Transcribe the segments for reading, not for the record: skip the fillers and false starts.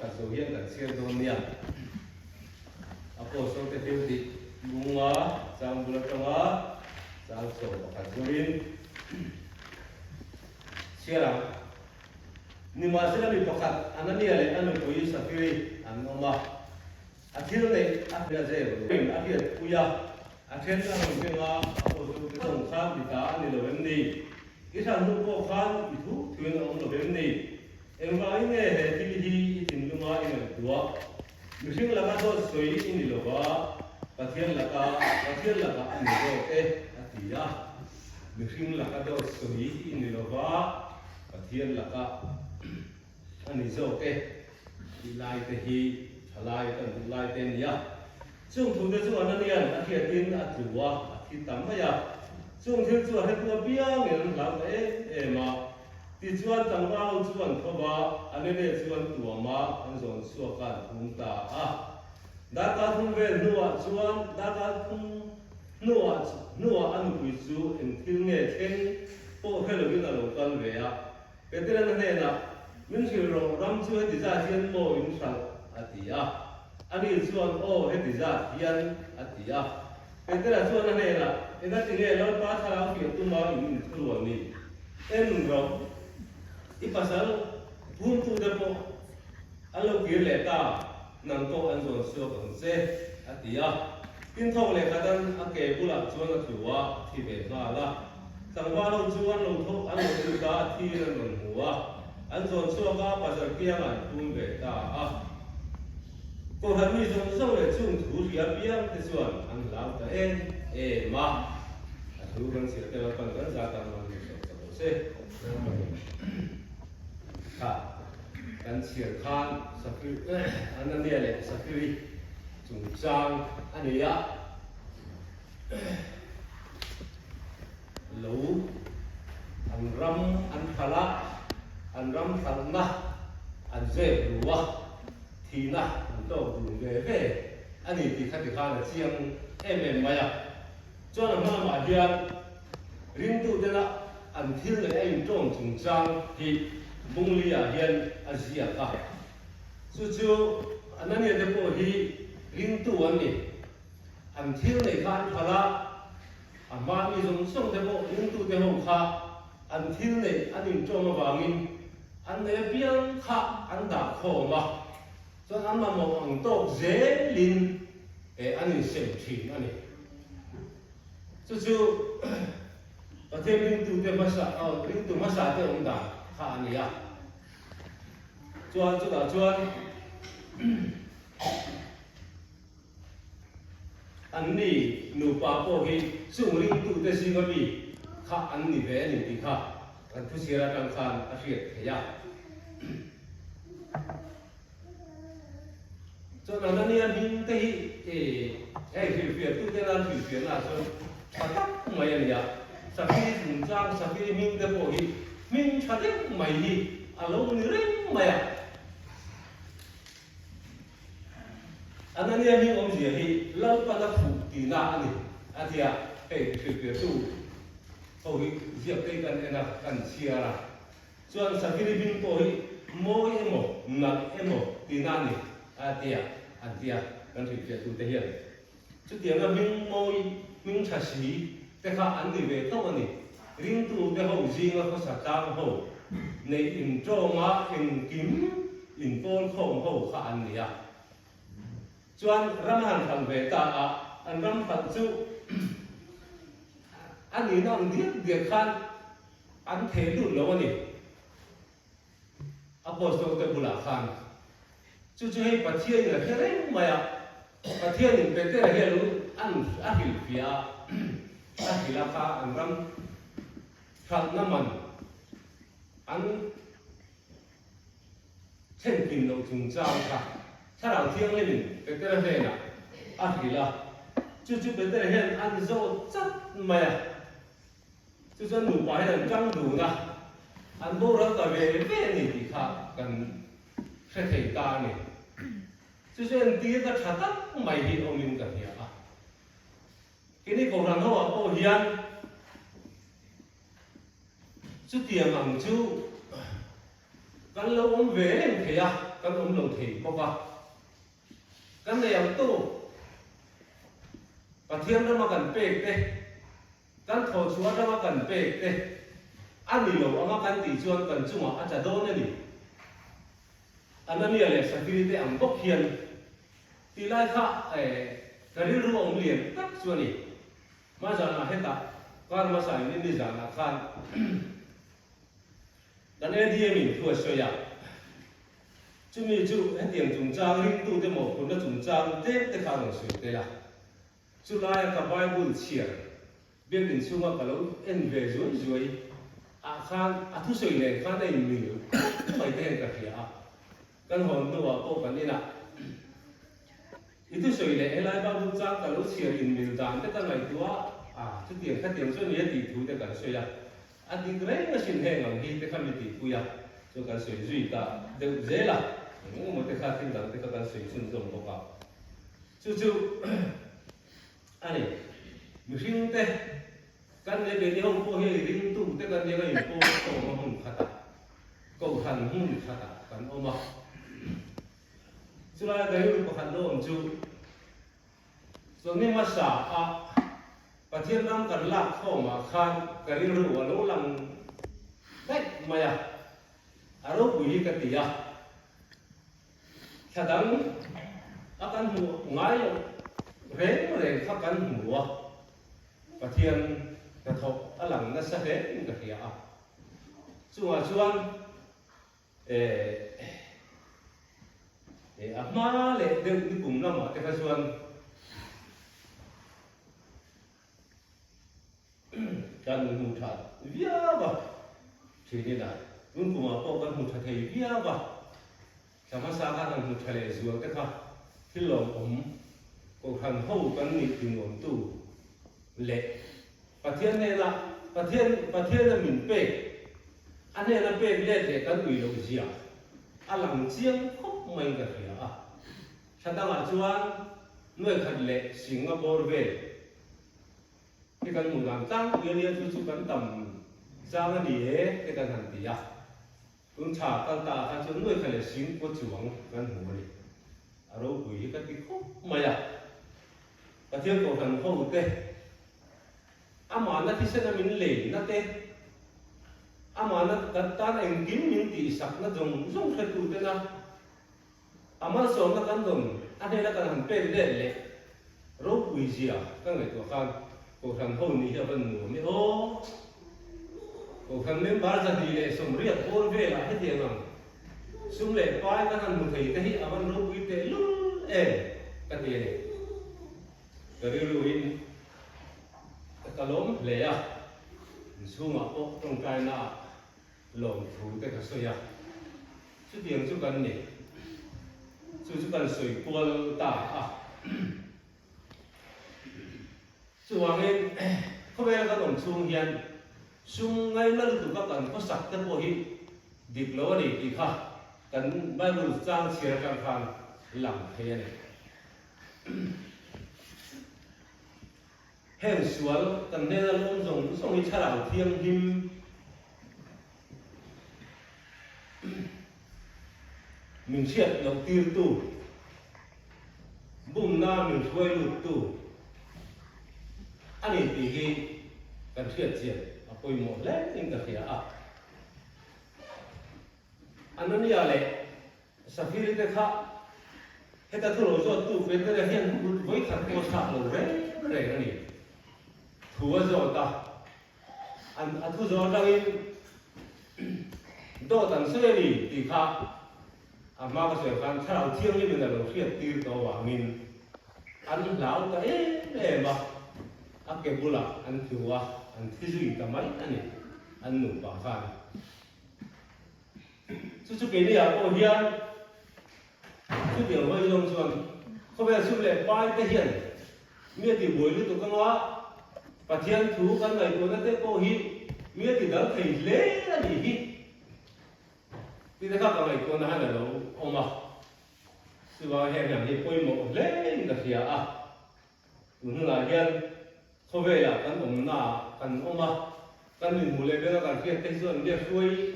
kan so hian kan siam do nia apo so te tiu ti bunga chang bulatanga chang so kan zoin siara ni ma sila mi pakat anania le anu pui safiri an oma athil le athia je rin athia puya athen ka ro kenga apo so te song kham di ta ni lo ni kisan nu ko khan i thu thuen om lo ni engba nge he ti hi tin lunga ina tua mishing laka do soi ini lo ba pathian laka ani do te atia mishing laka do soi ini lo ba pathian laka ani zo te lai te hi thalai kan lai te nia chung thu de chu ananian athia tin atua athi tam ya chung thil chu he tu biang en la e ma ti chuan tangwang chuan khoba anene chuan tuama an zon suakan thumta a data thum ve nuwa chuan data thum nuwa anu pui chu en thil nge theng po khelo bin a lo kal ve a petran ne na min thil ro ram chu he za hian mo in sal atia ani chuan o he za hian atia petra chuan ne na ena ti nge lo pa thala ki tu ma in thluan ni en ro ipasal pun tu depo alo kirle ta nang to an zon so kan se atia tin thau le khadan ake bula chuan athuwa thi ve nga la sangwa lo chuan lo tho an lo tu ta thi ran non huwa an zon so ga pasal piang an pun ve ta a ko han mi zon so le chung thu ria piang te chuan an lau ta e ma athu kan sir te la pan kan za ta man so se kan siar khan sakri anania le sakri chung chang ania lo an khala an ram thalna an je ruwa thina an to du ve ani ti khati khan chiang maya chona ma hian rin tu de la an thil le ai tong chung chang hi bunglia hian azia ka chu anania de po hi rin tu an ni an thil le khan khala ama mi zong song de po rin tu de ho kha an thil le anin tong awangin an le piang kha an da kho ma chuan an ma mo ang tok zelin anin sem thin ani chu pathe rin tu de masa te ong da kha ania chuan an ni nu pa po hi chung ring tu te si ga bi kha an ni ve ni ti kha an thu sira kan khan a riat ya chuan an ni an hin te hi hi tu te lan fi na so patak mai ania sakhi chung chang sakhi min te po hi min chade mai hi along ni ring maya anania mi om ji hi lau pa la phu ti na ani atia pe tu ho hi zia pe kan ena kan siara chuan sakiri bin po hi moi emo na emo ti na ni atia kan pe tu te hian chu tiang a min moi min chasi te kha an ni ve to ani ring tu te ho jinga ko sa tang ho nei in tronga in kim in pol khom ho kha an nia chuan ramhan khang ve ta a an ram phat chu ani nang dia khan an the lu lo ani apostol te bula khan chu hei pathian la khere maya pathian in pe te he lu an ahil pia ahila kha an ram khat naman an chen pin lo chung chang kha thara thiang le min pe te he na ahila chu pe te he an zo chat maya chu nu pa he chang du na an bo ra ta ve ni ti kha kan se thei ta ni chu en ti ka thata mai hi omin ka hia a kini ko ran ho po hian chu tiang ang chu kan lo om ve lem khia kan lo thei ko ka kan ne yang tu pathian ra ma kan pe te kan tho chua ra ma kan pe te ani lo ama kan ti chuan kan chunga a cha do ne ni anani ale security ang bok hian ti lai kha kari ru ong lien tak chuani ma jana heta kar ma sai ni jana khan dan ADM in thua soya chumi chu hetiang chung chang ring tu te mo kun na chung chang te te kha lo sui te la chu lai ka bible chia biang din chunga ka lo en ve zoi zoi a khan a thu soi le khan nei mi mai te ka khia kan hon tu wa ko kan ina itu soi le elai ba bu chang ka lo chia in mil dan te kan lai tua chu tiang kha tiang so ni ti thu te kan soya a ti grei na sin he ngam hi te kan mi ti puya so kan soi zui ta de zela mo te kha tin dan te kan soi sun zong ko ka chu ani mi ring te kan le be ni hong po he ring tu te kan ne ga in po ko ma hong khata ko han hun khata kan oma chu la ga yu ko han lo chu so ni ma sa a pathian ram kan la kho ma khan ka ri ru wa lo lang dai maya aro bui ka ti ya khadang akan mu ngai yo re kha kan mu wa pathian ka thok alang na sa he ka khia a chuan ma le de ni kum na ma te ka chuan kan mu tha via ba thi ni la un kuma ko kan mu tha thei via ba sama sa ka kan mu tha le zuang te kha thilom ko khan ho kan ni tingom tu le pathian ne la pathian na min pe ane na pe le te kan ui lo zia alang chiang khop mai ka khia a sadanga chuan noi khat le Singapore ve cái căn mùng làm tăng yêu yêu chú căn tầm sang cái gì hết cái căn hàng tỷ à cũng trả căn ta căn chỗ nuôi phải là xin có chuồng căn hủ này à đâu quỷ cái khúc mày à và thiên cổ thần không tê mà nó thì sẽ là mình lệ nó tê mà nó tất ta anh kiếm những tỷ sặc nó dùng cái tụ tê na mà số nó căn đồng anh ấy là căn hàng tê lệ lệ đâu quỷ gì à các người của khăn cô thằng hôn ni cho bên ngủ mi ô cô thằng nem bar ra đi lệ sum riết hôn về là hết tiền rồi sum lệ coi cái thằng một thầy cái à bên lúc quý tệ lúc cái tiền này cái điều in cái lốm lệ à sum à ô trong cái na lồng thủ cái sợi à chút tiền chút cần này chút cần sợi cuốn ta à chuang in ko be la dong chung hian sung ngai na lu ka kan ko sak te po hi dik lo ni ti kha kan bible chang chia kan khan lam the ne hen sual kan ne la lom jong song ni charao thiang him mình siết đầu tiêu tu bung na mình thuê lụt tu anh ấy thì cái cần thiết gì à coi một lẽ nhưng cái kia à anh nói như vậy Safiri thế khác hết ta thu rồi tu về cái hiện với thằng cô sạc rồi đấy này thu rồi ta anh thu rồi đang đo tầng xe đi thì khác mà cái sự kan thao thiêng như mình là đầu tiên tiêu to và mình anh lão cái để mà cái bula anh thua anh thi duy cả mấy anh nụ bảo phan chút cái này à cô hiền chút điều hơi đông xuân không phải chút lệ bay cái hiền miết thì buổi lúc tụi con hóa và thiên thú con người của nó tới cô hi miết thì đỡ thầy lễ là gì hi thì các con người của nó hay là đâu ông mà sự vào hẹn làm gì quay một lễ là gì à đúng là hiền không về là căn ông na căn ông mà căn mình mua lấy bên căn kia tây sơn địa xuôi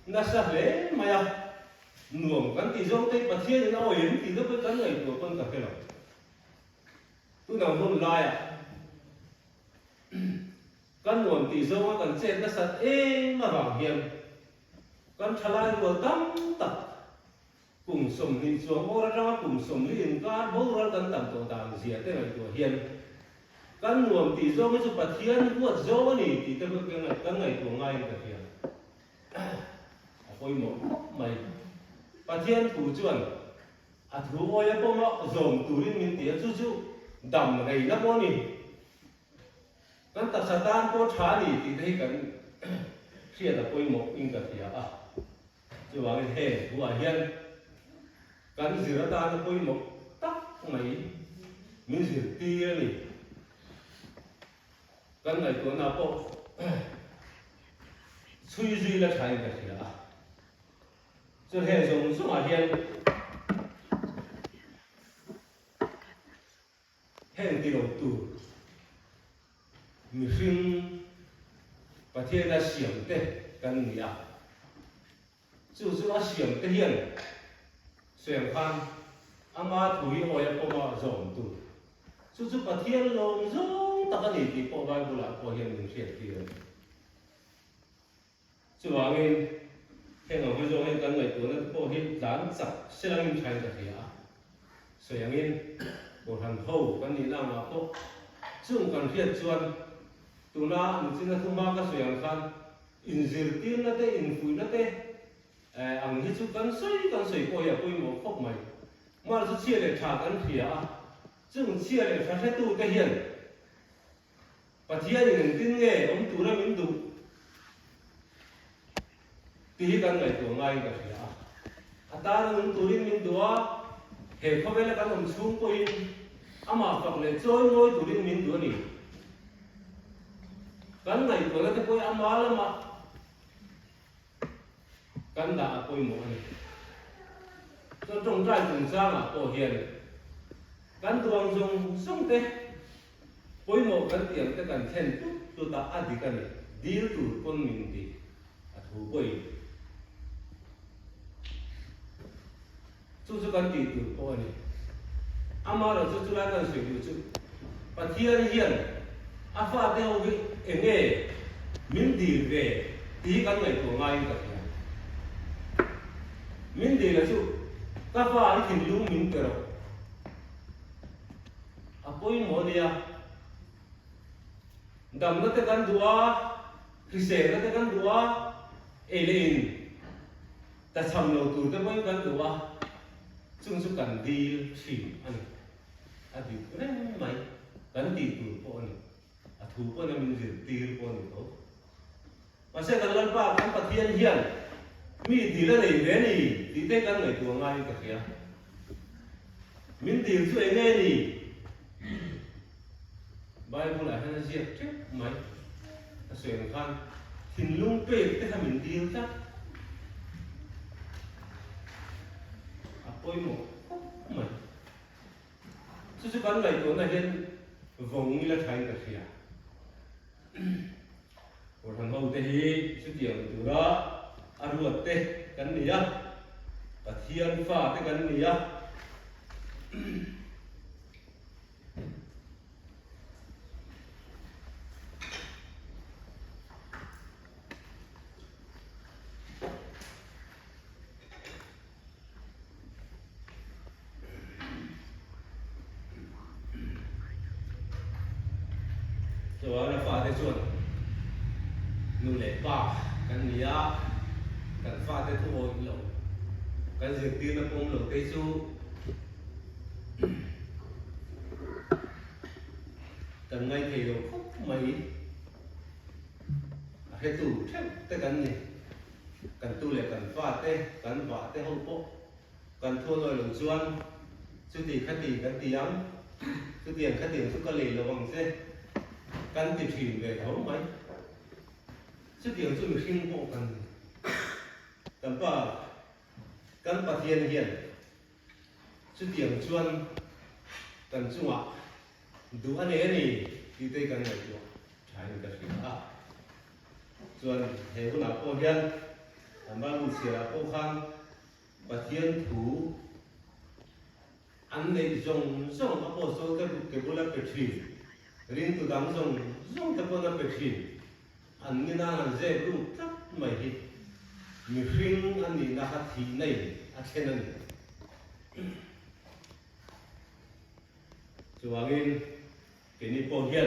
na sa lễ mà ya nuông kan ti zong te pathian na oin ti do kan ngai to kon ka phelo tu na hon lai kan nuông ti zong kan chen na sat ma wang hiam kan thalai ro tam tak cùng sum ni chuang ora ra cùng sum ni in ka bo ra kan tam to dang zia te ngai to hian kan nuông ti zong chu pathian ku zo ni ti te kan ngai to ngai ka hian oi mo mai pathian ku chuan a thu oi po ma zom turin min ti chu chu dam ngai na po ni kan ta satan po tha ni ti dei kan sia da oi mo in ka tia chu wa he tu a hian kan zira ta na oi mo tak mai min zir ti ni kan ngai to na po chui zui la thai ka tia cho hệ dùng số mà hiện hiện điều tụ mình sinh và thiên là xiềng tê cần gì à chú chú là xiềng tê hiện xiềng phan ama thủy hồi là có rộng tụ chú chú và thiên lồng rộng tất cả những cái bộ bài bộ lạc của hiện mình xiềng tiền chú bảo nghe hiện ở bây giờ hiện cần người tuổi nó có hiện dán chặt sẽ là những cái gì à, soi yang in một hàng hậu cần đi làm mà có chung cần hiện chuan tụi nó mình xin là thông báo các soi yang khan in zir tin nó thế in phui nó thế anh hết chút cần soi coi ya coi một khóc mày mà nó chia để trả cần gì à, chung chia để phát hết tu cái hiện và chia những tin nghe ông tụi nó mình đủ tí kan ngai to ngai ka ria ata nun turin min dua he khobela kan om chung ko in ama pak le choi ngoi turin min du ni kan ngai to la te koi ama la ma kan da koi mo ni to trong trai cùng sang à ko hiền kan tuang jong sung te koi mo kan tiang te kan chen tu ta adi kan ni dil tu kon min ti a thu koi chú cần tỉ tử cô này, ama là chú lại cần sửa điều chú, và thiên nhiên, pha theo cái nghề, miếng tỉ về, tí các người của ngay cả nhà, miếng tỉ là chú, các pha đi tìm lũ miếng kero, coi mỏ đi đầm nó tới căn đua, khi sẻ nó tới căn đua, lên, ta sắm đầu tuổi tới mấy căn đua chung chung cần đi chìm anh đi cái này mày cần đi tủ con thủ con là mình giữ tiền con thôi mà sẽ cần lần ba cần phát hiện hiện mi đi là này về này đi tới cần người tuồng ngay cả kia mình đi xuống nghe này bài cũng lại hay là gì chứ mày sửa khăn thìn lung bể cái thằng mình đi chắc ôi một mày chú bắn này của này lên vòng như là thành cả kia một thằng hậu thì chú tiền từ đó ăn ruột tê cắn gì á và thiên pha tê cắn gì á rồi là pha tê chuột nụ lệ ba cắn gì á cắn pha tê thu hồi lẩu cắn diệt tiên là công lẩu tê chu cắn ngay thì đồ khúc mấy hay tủ chết tê cắn gì cắn tu lệ cắn pha tê cắn vạ tê hậu bộ cắn thua rồi lẩu chuan chú tỷ khát tỷ cắn tiếng chú tiền khát tiền chú có lì là bằng dê căn tìm chìm về thấu mấy chứ tiền cho mình sinh bộ cần căn bà thiên hiện chứ tiền chuan cần chung ạ đủ anh ấy này thì tây cần người chuột trái được cái gì đó chuan thế cũng là cô hiền làm ba lùi xìa cô khang Pathian thủ anh này dùng apostol cái bố là Petri riêng từ đám dùng cái bố là Petri anh như nào anh dễ luôn tất mày hết mình riêng anh đi na hạt thì này trên anh cho anh cái này bảo hiểm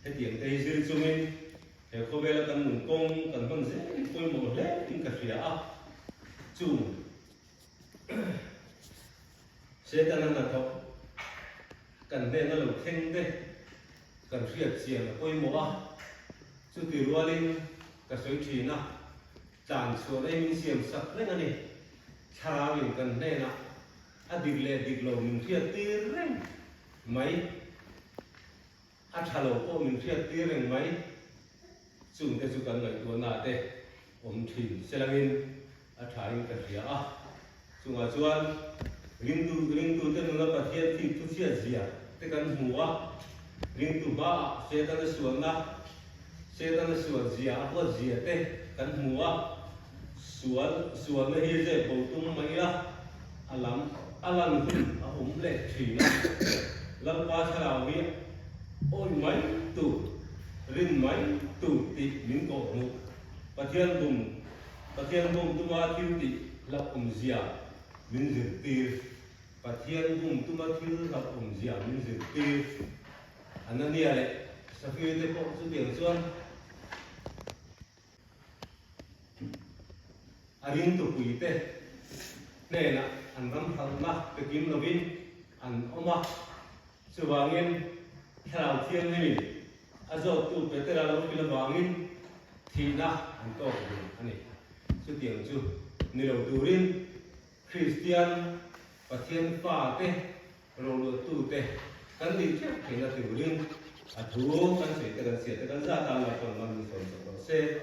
cái tiền tây dư cho mình thì không biết là cần muốn công cần con dễ tôi một lẽ tính cả phía chung sẽ ta năng là thọ cần đây nó là thêm đây cần phiệt xiềng là quay múa chú từ lúa lên cả suối trì nào tràn xuống đây mình xiềng sập đấy này cha mình cần đây nào đi lầu mình phiệt tê rèn máy cha lầu cô mình phiệt tê rèn máy chúng ta chú cần lại tuần nào đây thì sẽ là mình trả mình cần phía chúng ta chuan ring tu tên nó bật hiện thì tu chia gì à cái căn mua ring tu ba sẽ ta nó xuống gì à có gì à thế căn mua xuống nó hiện giờ bầu tung mấy á alam hôm lệ chỉ lâm qua sao nào biết ôi mấy tu ring mấy tu thì những cổ ngủ bật hiện bùng tu ba thiếu thì lập gì à mình dự tiệc và thiên vùng tu ma thiếu gặp gì à mình dự tiệc anh ấy này sau khi tôi có số tiền xuân anh tu quỷ thế này là anh nắm thằng na cái kim nó vin anh oma sự vangin theo thiên này anh rồi tu cái tên là nó cái là vangin thì na anh to anh này số tiền chưa nhiều tu rin Christian Pathian pha te rolo tu te kan di che ke na tu rin a thu kan se te kan za ta la kon man so se